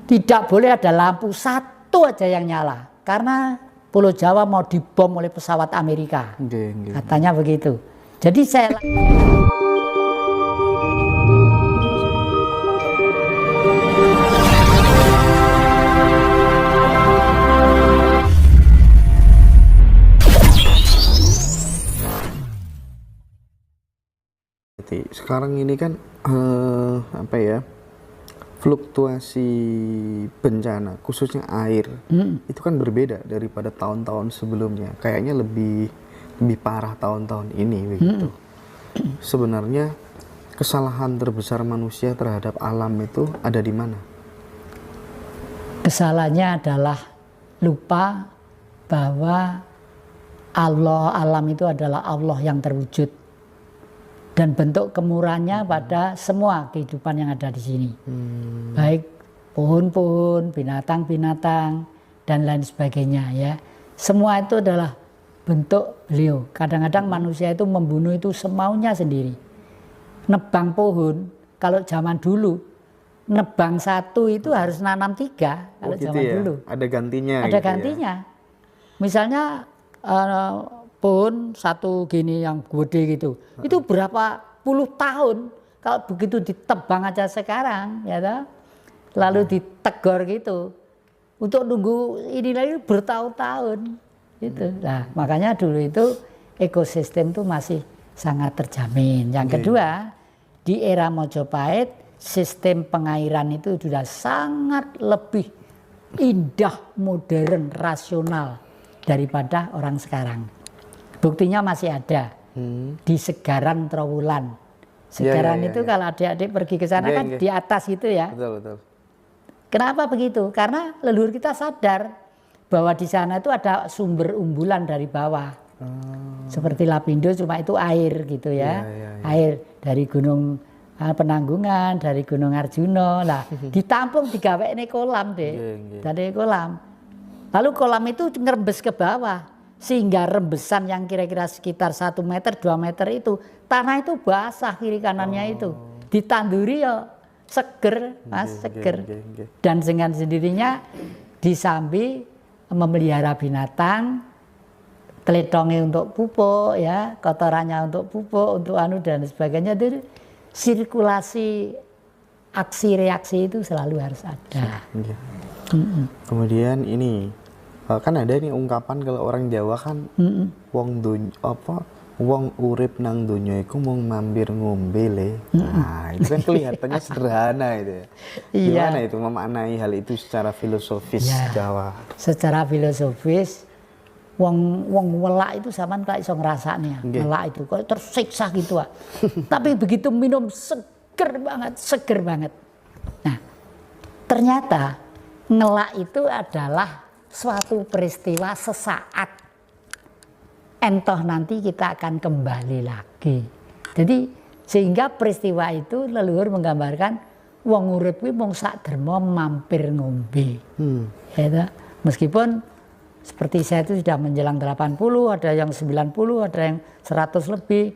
Tidak boleh ada lampu satu aja yang nyala karena Pulau Jawa mau dibom oleh pesawat Amerika. Katanya begitu. Jadi saya sekarang ini kan fluktuasi bencana khususnya air itu kan berbeda daripada tahun-tahun sebelumnya. Kayaknya lebih parah tahun-tahun ini begitu. Sebenarnya kesalahan terbesar manusia terhadap alam itu ada di mana? Kesalahannya adalah lupa bahwa alam itu adalah Allah yang terwujud dan bentuk kemurahannya pada semua kehidupan yang ada di sini. Baik pohon-pohon, binatang-binatang dan lain sebagainya ya. Semua itu adalah bentuk beliau. Kadang-kadang manusia itu membunuh itu semaunya sendiri. Nebang pohon, kalau zaman dulu nebang satu itu harus nanam 3 kalau gitu zaman ya? dulu. Ada gantinya. Ada gitu gantinya. Ya? Misalnya pohon satu gini yang gede gitu, itu berapa puluh tahun. Kalau begitu ditebang aja sekarang, ya toh? Lalu ditegor gitu, untuk nunggu ini lagi bertahun-tahun, gitu. Nah, makanya dulu itu ekosistem itu masih sangat terjamin. Yang kedua, di era Mojopahit sistem pengairan itu sudah sangat lebih indah, modern, rasional daripada orang sekarang. Buktinya masih ada di Segaran Trowulan. Segaran itu kalau adik-adik pergi ke sana kan di atas itu ya. Betul. Kenapa begitu? Karena leluhur kita sadar bahwa di sana itu ada sumber umbulan dari bawah. Seperti Lapindo cuma itu air gitu ya. Air dari Gunung Penanggungan, dari Gunung Arjuna. Nah, ditampung digaweane kolam deh. Dari kolam. Lalu kolam itu ngerembes ke bawah. Sehingga rembesan yang kira-kira sekitar 1 meter, 2 meter itu, tanah itu basah kiri kanannya itu. Ditanduri ya seger, mas, seger. Dan dengan sendirinya disambi memelihara binatang, teletongnya untuk pupuk, ya, kotorannya untuk pupuk, untuk anu dan sebagainya. Jadi sirkulasi aksi reaksi itu selalu harus ada. Kemudian ini kan ada nih ungkapan kalau orang Jawa kan wong urip nang donya iku mung mampir ngombe le. Nah, itu kan kelihatannya sederhana itu ya. Gimana itu memaknai hal itu secara filosofis Jawa? Secara filosofis wong welak itu sampean kayak iso ngrasakne ya. Welak itu kok tersiksa gitu ah. Tapi begitu minum seger banget. Nah, ternyata ngelak itu adalah suatu peristiwa sesaat, entoh nanti kita akan kembali lagi. Jadi sehingga peristiwa itu leluhur menggambarkan wong urip kuwi mung sak derma mampir ngombe. Ya, meskipun seperti saya itu sudah menjelang 80, ada yang 90, ada yang 100 lebih.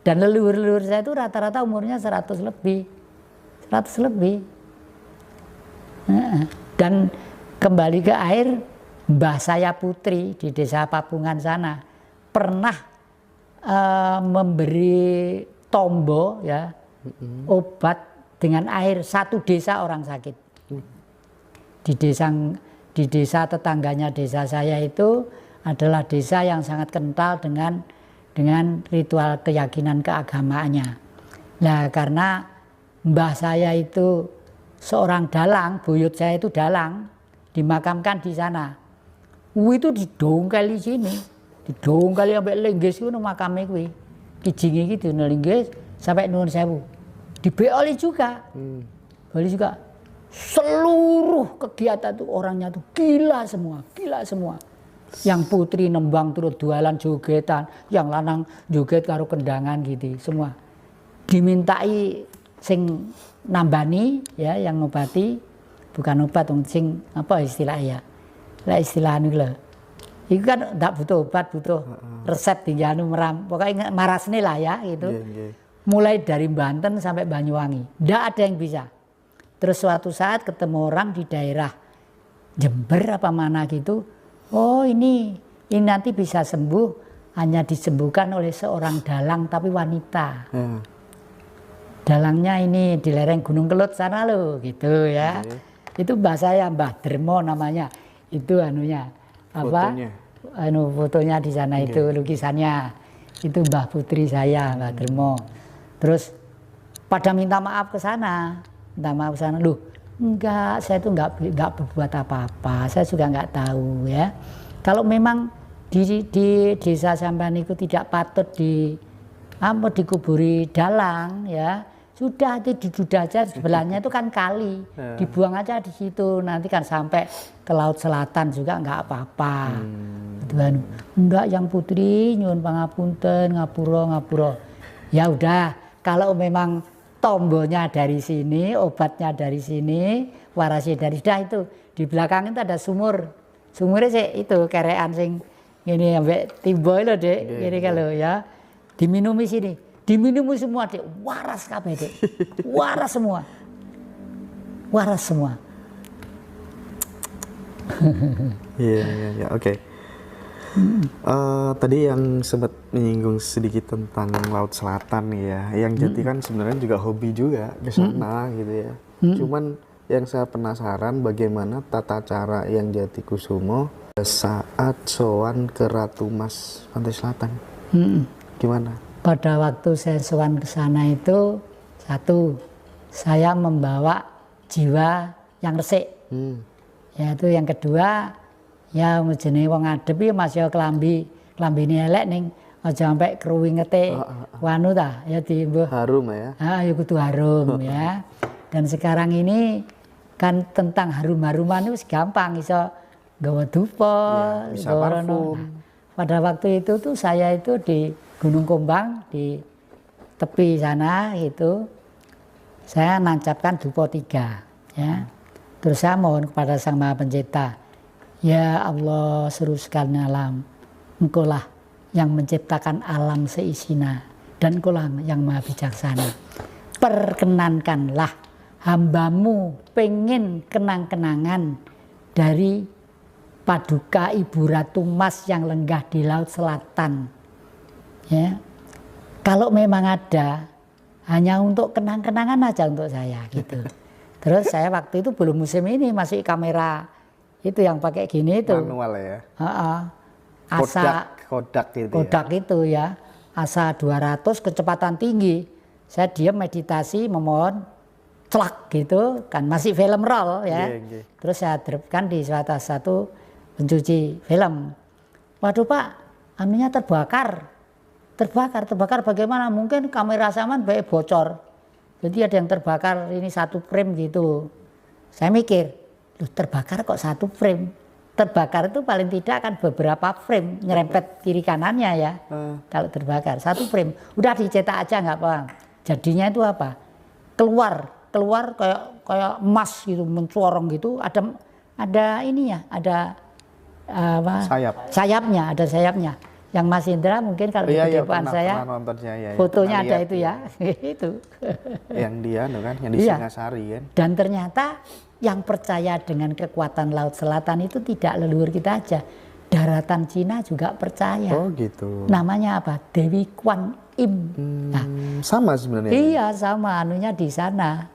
Dan leluhur-leluhur saya itu rata-rata umurnya 100 lebih. 100 lebih. Dan kembali ke air, Mbah saya Putri di desa Papungan sana pernah memberi tombo ya, obat dengan air, satu desa orang sakit. Di desa tetangganya desa saya itu adalah desa yang sangat kental dengan ritual keyakinan keagamaannya. Nah, karena mbah saya itu seorang dalang, buyut saya itu dalang, dimakamkan di sana. Itu didongkali sini, didongkali sampai Lenggis itu makamnya kuwi. Kijingi gitu Lenggis sampai Nuwun Sewu. Dibeoli juga. Beoli juga. Seluruh kegiatan tuh orangnya tuh gila semua. Yang putri nembang turut jualan jogetan, yang lanang joget karo kendangan gitu, semua. Dimintai sing nambani ya, yang ngobati, bukan obat sing apa istilahnya. Lah istilah anu lho. Iku kan ndak butuh obat, butuh resep tinggal anu meram. Pokoknya marasne lah ya gitu. Mulai dari Banten sampai Banyuwangi, ndak ada yang bisa. Terus suatu saat ketemu orang di daerah Jember apa mana gitu. Oh ini nanti bisa sembuh hanya disembuhkan oleh seorang dalang tapi wanita. Dalangnya ini di lereng Gunung Kelut sana loh gitu ya. Itu mbah saya, Mbah Dermo namanya. Itu anunya apa? Fotonya di sana itu lukisannya. Itu Mbah Putri saya, Mbah Dermo. Terus pada minta maaf ke sana. Minta maaf ke sana, loh enggak, saya itu enggak berbuat apa-apa, saya juga enggak tahu ya. Kalau memang di desa sampean itu tidak patut dikuburi dalang ya, sudah itu diduda aja, sebelahnya itu kan kali, dibuang aja di situ, nanti kan sampai ke Laut Selatan juga enggak apa-apa. Tuhan, enggak yang putri nyuwun pangapunten, ngapura. Ya udah, kalau memang tombolnya dari sini, obatnya dari sini, warasnya dari itu di belakang itu ada sumur. Sumurnya sih itu kerean sing ini sampai tiba loh dek, ini kalau ya diminumi sini, diminumi semua dek, waras kabeh dek, waras semua. Iya, oke. Tadi yang sempat menyinggung sedikit tentang Laut Selatan ya, yang Jati kan sebenarnya juga hobi juga ke sana gitu ya. Cuman yang saya penasaran bagaimana tata cara yang Jati Kusumo saat sowan ke Ratu Mas Pantai Selatan. Gimana? Pada waktu saya sowan ke sana itu, satu, saya membawa jiwa yang resik. Yaitu yang kedua, ya jenenge wong adep ya masih klambine elek ning aja sampai kruwingete wanu ta ya harum ya. Ya kudu harum ya. Dan sekarang ini kan tentang harum-haruman itu gampang, iso gawa dupa, bisa parfum. Pada waktu itu tuh saya itu di Gunung Kumbang di tepi sana itu saya nancapkan dupa 3 ya. Terus saya mohon kepada Sang Maha Pencipta, ya Allah seluruh sekalian alam, Engkaulah yang menciptakan alam seisinya dan Engkaulah yang maha bijaksana. Perkenankanlah hambamu pengen kenang-kenangan dari paduka Ibu Ratu Mas yang lenggah di Laut Selatan. Ya, kalau memang ada, hanya untuk kenang-kenangan aja untuk saya gitu. Terus saya waktu itu belum musim ini, masih kamera itu yang pakai gini itu manual ya. Kodak itu ya. Asa 200 kecepatan tinggi. Saya diam meditasi memohon celak gitu kan, masih film roll ya. Terus saya terapkan di satu pencuci film. Waduh Pak, anunya terbakar bagaimana? Mungkin kamera saman baik bocor. Jadi ada yang terbakar ini 1 frame gitu. Saya mikir, loh terbakar kok 1 frame? Terbakar itu paling tidak kan beberapa frame nyerempet kiri kanannya ya. Kalau terbakar 1 frame, udah dicetak aja nggak apa. Jadinya itu apa? Keluar kayak emas gitu, mencorong gitu. Ada ininya, ada apa? Sayapnya, ada sayapnya. Yang Mas Indra mungkin kalau di depan saya fotonya ada itu ya. Itu. Yang dia kan, yang di Singasari kan. Dan ternyata yang percaya dengan kekuatan Laut Selatan itu tidak leluhur kita aja. Daratan Cina juga percaya. Oh gitu. Namanya apa? Dewi Kwan Im. Nah, sama sebenarnya. Iya sama, anunya di sana.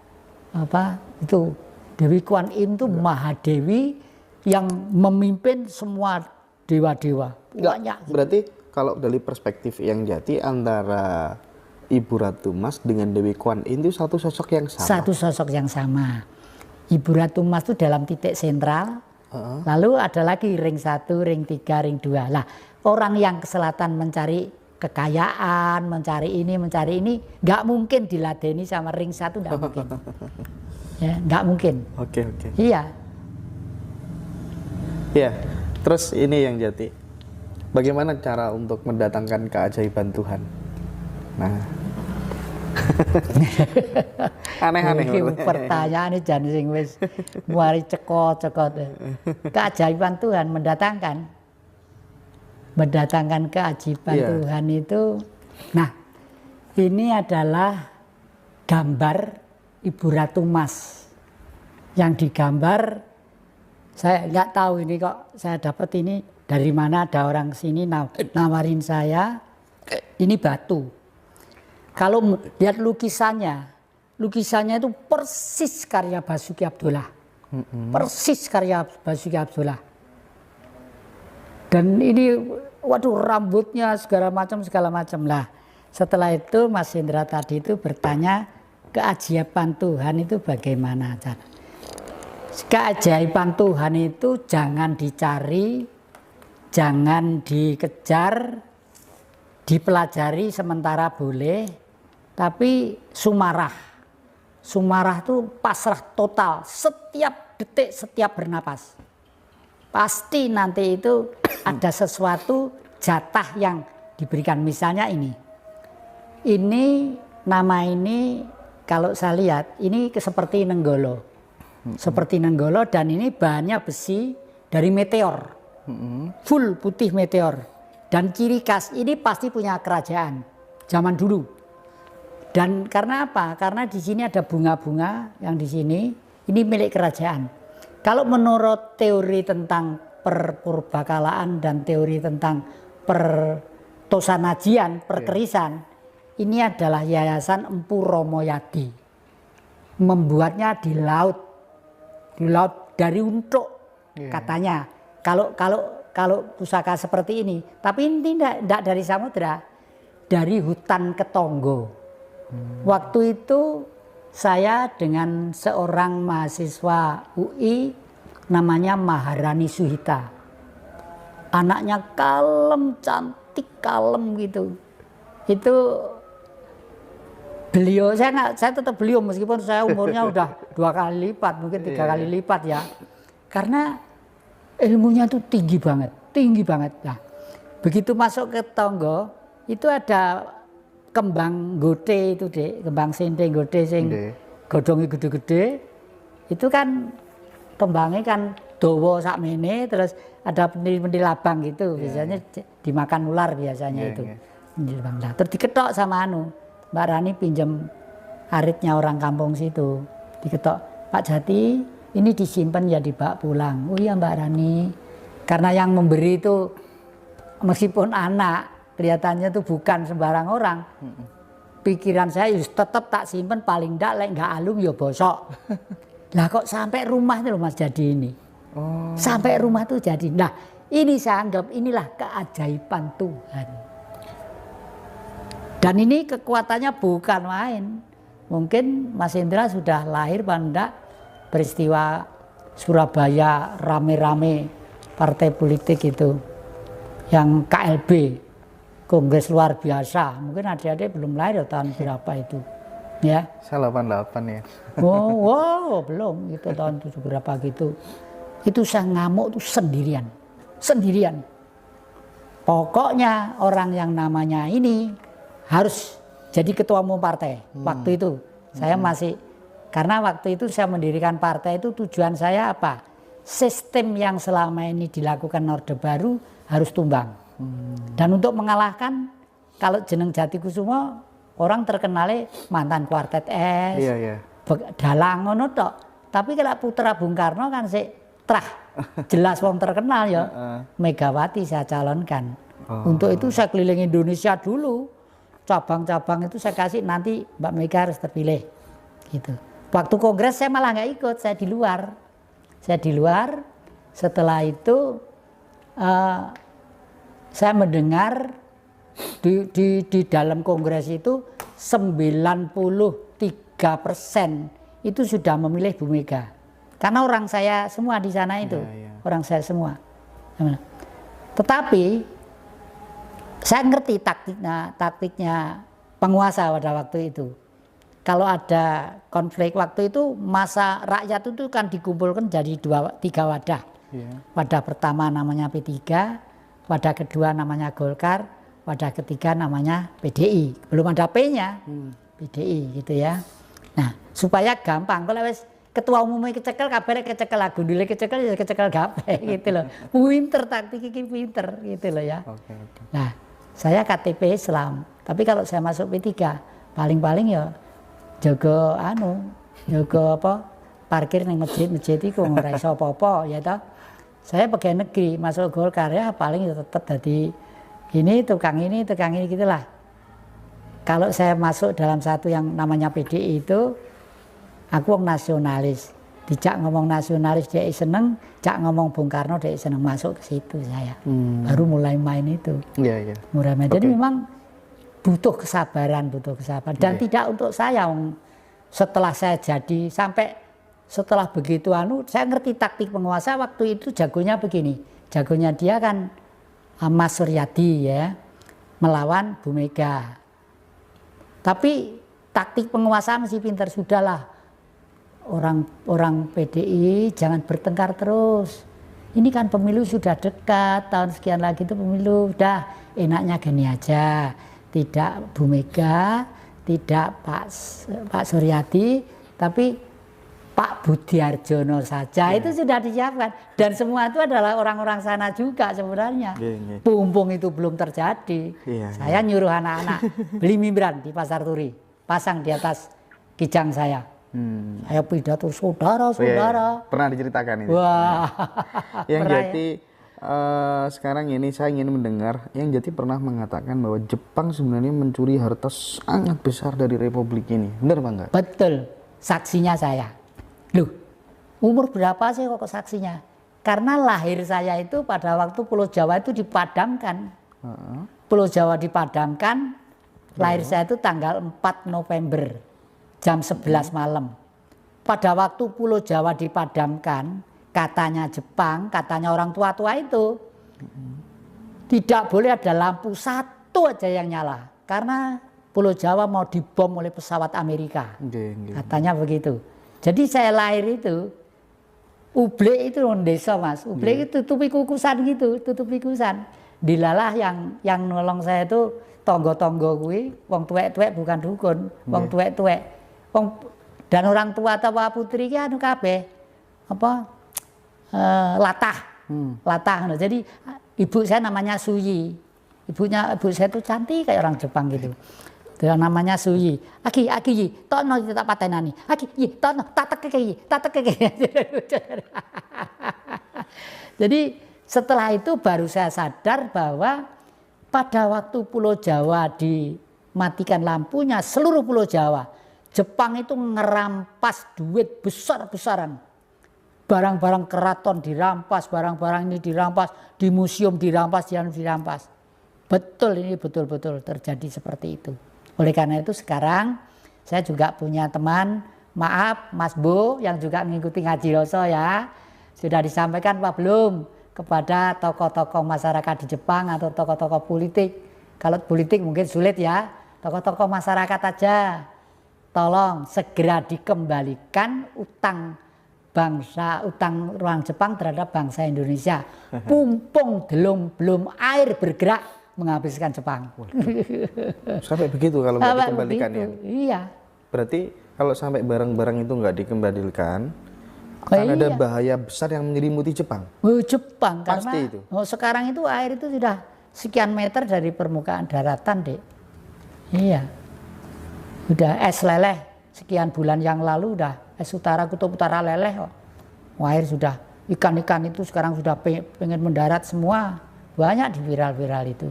Apa itu? Dewi Kwan Im itu Mahadewi yang memimpin semua dewa-dewa. Banyak. Berarti kalau dari perspektif yang Jati antara Ibu Ratu Mas dengan Dewi Kwan Im itu satu sosok yang sama. Satu sosok yang sama. Ibu Ratu Mas itu dalam titik sentral. Lalu ada lagi ring 1, ring 3, ring 2. Lah, orang yang ke selatan mencari kekayaan, mencari ini, nggak mungkin diladeni sama ring 1, nggak mungkin. Ya, nggak mungkin. Oke. Iya. Iya. Terus ini yang Jati, bagaimana cara untuk mendatangkan keajaiban Tuhan? Nah, aneh-aneh. Pertanyaan ini jangan sing wis muari cekot-cekot. Keajaiban Tuhan mendatangkan keajaiban Tuhan itu. Nah, ini adalah gambar Ibu Ratu Mas Yang digambar, saya nggak tahu ini kok saya dapat ini dari mana, ada orang sini nawarin saya, ini batu. Kalau lihat lukisannya itu persis karya Basuki Abdullah. Persis karya Basuki Abdullah. Dan ini, waduh, rambutnya segala macam lah. Setelah itu Mas Hendra tadi itu bertanya, keajaiban Tuhan itu bagaimana cara? Keajaiban Tuhan itu jangan dicari, jangan dikejar, dipelajari sementara boleh, tapi sumarah. Sumarah itu pasrah total, setiap detik, setiap bernapas. Pasti nanti itu ada sesuatu jatah yang diberikan. Misalnya ini nama ini kalau saya lihat ini seperti Nenggolo. Seperti Nenggolo, dan ini bahannya besi dari meteor. Full putih meteor. Dan ciri khas ini pasti punya kerajaan zaman dulu. Dan karena apa? Karena di sini ada bunga-bunga yang di sini, ini milik kerajaan. Kalau menurut teori tentang perpurbakalaan dan teori tentang pertosanajian, perkerisan, ini adalah Yayasan Empu Romoyadi. Membuatnya di laut dari untuk katanya. Kalau pusaka seperti ini, tapi ini tidak dari samudra, dari hutan Ketonggo. Waktu itu saya dengan seorang mahasiswa UI namanya Maharani Suhita. Anaknya kalem, cantik, kalem gitu. Itu beliau, saya tetap beliau meskipun saya umurnya udah 2 kali lipat, mungkin 3 kali lipat ya. Karena ilmunya tuh tinggi banget. Nah, begitu masuk ke Tonggo, itu ada kembang gote itu deh, kembang sente gote sing godhonge gede-gede. Itu kan kembangnya kan dawa sakmene, terus ada pentil-pentil abang gitu, biasanya dimakan ular biasanya itu. Nah, terus diketok sama Mbak Rani pinjam aritnya orang kampung situ, diketok, Pak Jati ini disimpan ya dibawa pulang. Oh iya Mbak Rani, karena yang memberi itu meskipun anak kelihatannya tuh bukan sembarang orang, pikiran saya tetap tak simpen, paling ndak nggak alum ya bosok. Lah kok sampai rumah itu Mas jadi ini, sampai rumah tuh jadi. Nah ini saya anggap inilah keajaiban Tuhan. Dan ini kekuatannya bukan main. Mungkin Mas Hendra sudah lahir pada peristiwa Surabaya rame-rame partai politik itu. Yang KLB, Kongres Luar Biasa. Mungkin adik-adik belum lahir tahun berapa itu. Ya. Saya 88 ya. Oh, belum. Itu tahun 7 berapa gitu. Itu saya ngamuk tuh sendirian. Pokoknya orang yang namanya ini harus jadi ketua umum partai. Waktu itu saya masih, karena waktu itu saya mendirikan partai itu tujuan saya apa? Sistem yang selama ini dilakukan Orde Baru harus tumbang. Dan untuk mengalahkan, kalau jeneng Jatikusumo orang terkenalnya mantan kuartet es, dalang ngono tok. Tapi kalau putra Bung Karno kan jelas wong terkenal ya. Megawati saya calonkan. Untuk itu saya keliling Indonesia dulu. Cabang-cabang itu saya kasih, nanti Mbak Mega harus terpilih gitu. Waktu kongres saya malah nggak ikut, saya di luar. Setelah itu saya mendengar di dalam kongres itu 93% itu sudah memilih Bu Mega. Karena orang saya semua di sana itu, orang saya semua. Tetapi saya ngerti taktiknya penguasa pada waktu itu. Kalau ada konflik waktu itu, masa rakyat itu kan dikumpulkan jadi 3 wadah. Wadah pertama namanya P3, wadah kedua namanya Golkar, wadah ketiga namanya PDI. Belum ada P-nya, PDI gitu ya. Nah, supaya gampang, kalau ketua umumnya kecekel, kabarnya kecekel, gundule kecekel, ya kecekel gape gitu loh. Pinter, taktik ini pinter gitu loh ya. Nah, saya KTP Islam, tapi kalau saya masuk P3 paling-paling ya jaga parkir ning masjid iku ora iso apa-apa ya toh. Saya pegawai negeri masuk Golkar ya paling tetap jadi ini tukang ini gitulah. Kalau saya masuk dalam satu yang namanya PDI itu aku wong nasionalis. Dijak ngomong nasionalis dia seneng, jak ngomong Bung Karno dia seneng, masuk ke situ saya. Baru mulai main itu. Iya, iya. Mulai main. Jadi memang butuh kesabaran. Dan tidak untuk saya setelah saya jadi sampai setelah begitu saya ngerti taktik penguasa waktu itu jagonya begini. Jagonya dia kan Mas Suryadi ya melawan Bu Mega. Tapi taktik penguasa mesti pintar sudahlah. Orang PDI jangan bertengkar terus. Ini kan pemilu sudah dekat, tahun sekian lagi itu pemilu. Udah enaknya gini aja. Tidak Bu Mega, tidak Pak Suryadi, tapi Pak Budiarjono saja. Itu sudah disiapkan. Dan semua itu adalah orang-orang sana juga sebenarnya. Pumpung itu belum terjadi. Saya nyuruh anak-anak beli mimran di Pasar Turi. Pasang di atas kijang saya. Saya pidato saudara-saudara. Pernah diceritakan itu. Wah. Yang Jati sekarang ini saya ingin mendengar yang Jati pernah mengatakan bahwa Jepang sebenarnya mencuri harta sangat besar dari Republik ini. Benar Pak enggak? Betul. Saksinya saya. Loh, umur berapa sih kok saksinya? Karena lahir saya itu pada waktu Pulau Jawa itu dipadamkan. Pulau Jawa dipadamkan. Lahir saya itu tanggal 4 November. Jam 11 malam. Pada waktu Pulau Jawa dipadamkan, katanya Jepang, katanya orang tua-tua itu, tidak boleh ada lampu satu aja yang nyala. Karena Pulau Jawa mau dibom oleh pesawat Amerika. Katanya begitu. Jadi saya lahir itu, ublek itu desa Mas. Ublek itu tutupi kukusan gitu, tutupi kukusan. Dilalah yang nolong saya itu tonggo-tonggo kuwi, wong tuwek-tuwek bukan dukun, wong tuwek-tuwek. Dan orang tua atau putri ki anu kabeh apa latah. Jadi ibu saya namanya Suyi. Ibu saya itu cantik kayak orang Jepang gitu. Dia namanya Suyi. Aki yi, tono tak patenani. Aki yi, tono tatek keki. Jadi setelah itu baru saya sadar bahwa pada waktu Pulau Jawa dimatikan lampunya seluruh Pulau Jawa, Jepang itu ngerampas duit besar-besaran. Barang-barang keraton dirampas, barang-barang ini dirampas, di museum dirampas. Betul, ini betul-betul terjadi seperti itu. Oleh karena itu sekarang saya juga punya teman, maaf Mas Bo yang juga mengikuti ngaji Roso ya. Sudah disampaikan Pak belum kepada tokoh-tokoh masyarakat di Jepang atau tokoh-tokoh politik. Kalau politik mungkin sulit ya, tokoh-tokoh masyarakat aja. Tolong segera dikembalikan utang orang Jepang terhadap bangsa Indonesia. Pumpung belum air bergerak menghabiskan Jepang. Sampai begitu kalau nggak dikembalikan ya? Iya. Berarti kalau sampai barang-barang itu nggak dikembalikan, akan ada bahaya besar yang menyelimuti Jepang. Jepang pasti karena itu. Sekarang itu air itu sudah sekian meter dari permukaan daratan, Dek. Iya. Udah es leleh sekian bulan yang lalu udah es utara kutub utara leleh kok. Air sudah ikan-ikan itu sekarang sudah pengen mendarat semua. Banyak di viral-viral itu.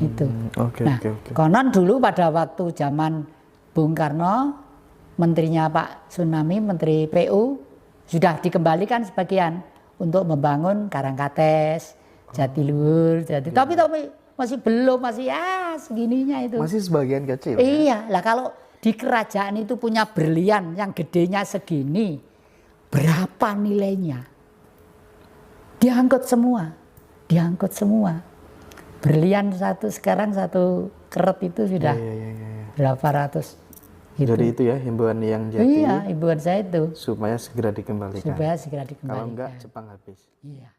Itu. Okay. Konon dulu pada waktu zaman Bung Karno, menterinya Pak Tsunami, Menteri PU, sudah dikembalikan sebagian untuk membangun Karangkates, Jatiluhur, tapi masih belum, masih segininya itu. Masih sebagian kecil. Iya, lah kalau di kerajaan itu punya berlian yang gedenya segini, berapa nilainya? Diangkut semua. Berlian sekarang satu keret itu sudah berapa ratus. Gitu. Jadi itu ya himbauan yang Jati. Iya, himbauan saya itu. Supaya segera dikembalikan. Kalau enggak Jepang habis. Iya.